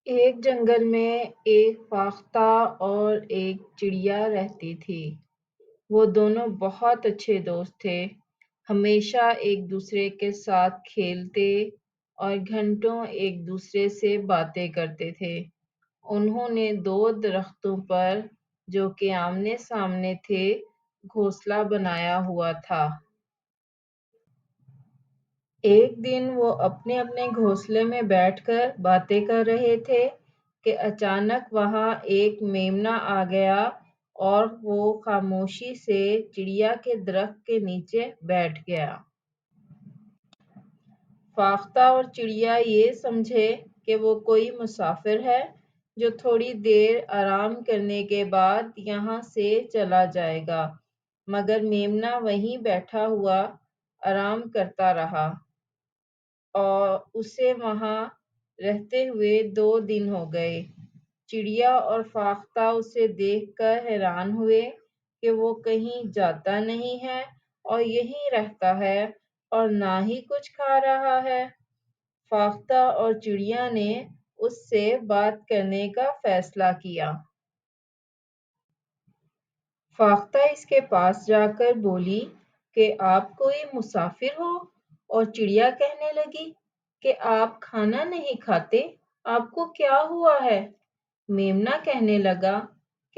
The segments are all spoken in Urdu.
ایک جنگل میں ایک فاختہ اور ایک چڑیا رہتی تھی۔ وہ دونوں بہت اچھے دوست تھے، ہمیشہ ایک دوسرے کے ساتھ کھیلتے اور گھنٹوں ایک دوسرے سے باتیں کرتے تھے۔ انہوں نے دو درختوں پر جو کہ آمنے سامنے تھے گھونسلہ بنایا ہوا تھا۔ ایک دن وہ اپنے اپنے گھونسلے میں بیٹھ کر باتیں کر رہے تھے کہ اچانک وہاں ایک میمنہ آ گیا اور وہ خاموشی سے چڑیا کے درخت کے نیچے بیٹھ گیا۔ فاختہ اور چڑیا یہ سمجھے کہ وہ کوئی مسافر ہے جو تھوڑی دیر آرام کرنے کے بعد یہاں سے چلا جائے گا، مگر میمنہ وہیں بیٹھا ہوا آرام کرتا رہا اور اسے وہاں رہتے ہوئے 2 دن ہو گئے۔ چڑیا اور فاختہ اسے دیکھ کر حیران ہوئے کہ وہ کہیں جاتا نہیں ہے اور یہیں رہتا ہے اور نہ ہی کچھ کھا رہا ہے۔ فاختہ اور چڑیا نے اس سے بات کرنے کا فیصلہ کیا۔ فاختہ اس کے پاس جا کر بولی کہ آپ کوئی مسافر ہو؟ اور چڑیا کہنے لگی کہ آپ کھانا نہیں کھاتے، آپ کو کیا ہوا ہے؟ میمنہ کہنے لگا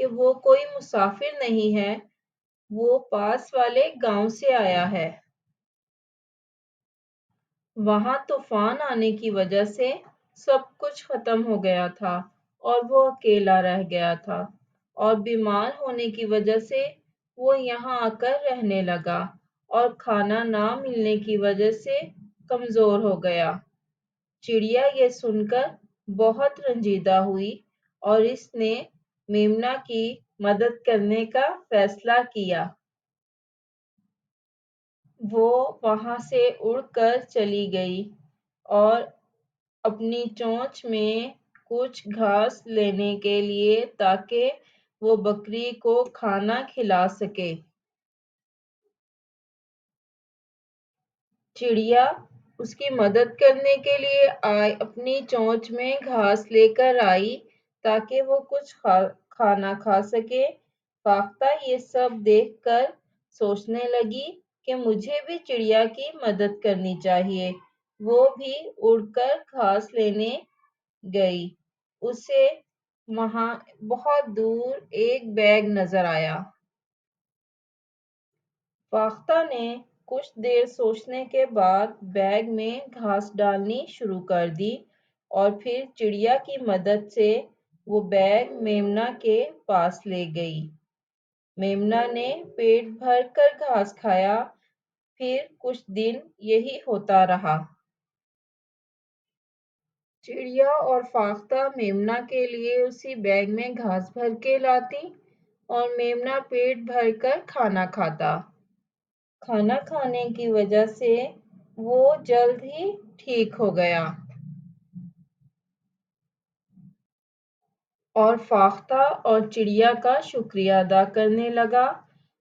کہ وہ کوئی مسافر نہیں ہے، وہ پاس والے گاؤں سے آیا ہے۔ وہاں طوفان آنے کی وجہ سے سب کچھ ختم ہو گیا تھا اور وہ اکیلا رہ گیا تھا، اور بیمار ہونے کی وجہ سے وہ یہاں آ کر رہنے لگا اور کھانا نہ ملنے کی وجہ سے کمزور ہو گیا۔ چڑیا یہ سن کر بہت رنجیدہ ہوئی اور اس نے میمنہ کی مدد کرنے کا فیصلہ کیا۔ وہ وہاں سے اڑ کر چلی گئی اور اپنی چونچ میں کچھ گھاس لینے کے لیے تاکہ وہ بکری کو کھانا کھلا سکے۔ چڑیا اس کی مدد کرنے کے لیے اپنی چونچ میں گھاس لے کر آئی تاکہ وہ کچھ کھانا کھا سکے۔ فاختہ یہ سب دیکھ کر سوچنے لگی کہ مجھے بھی چڑیا کی مدد کرنی چاہیے۔ وہ بھی اڑ کر گھاس لینے گئی۔ اسے وہاں بہت دور ایک بیگ نظر آیا۔ فاختہ نے کچھ دیر سوچنے کے بعد بیگ میں گھاس ڈالنی شروع کر دی اور پھر چڑیا کی مدد سے وہ بیگ میمنہ کے پاس لے گئی۔ میمنہ نے پیٹ بھر کر گھاس کھایا۔ پھر کچھ دن یہی ہوتا رہا۔ چڑیا اور فاختہ میمنہ کے لیے اسی بیگ میں گھاس بھر کے لاتی اور میمنہ پیٹ بھر کر کھانا کھاتا۔ کھانا کھانے کی وجہ سے وہ جلد ہی ٹھیک ہو گیا اور فاختہ اور چڑیا کا شکریہ ادا کرنے لگا۔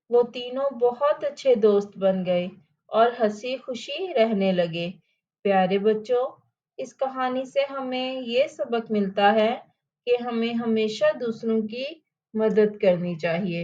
وہ تینوں بہت اچھے دوست بن گئے اور ہنسی خوشی رہنے لگے۔ پیارے بچوں، اس کہانی سے ہمیں یہ سبق ملتا ہے کہ ہمیں ہمیشہ دوسروں کی مدد کرنی چاہیے۔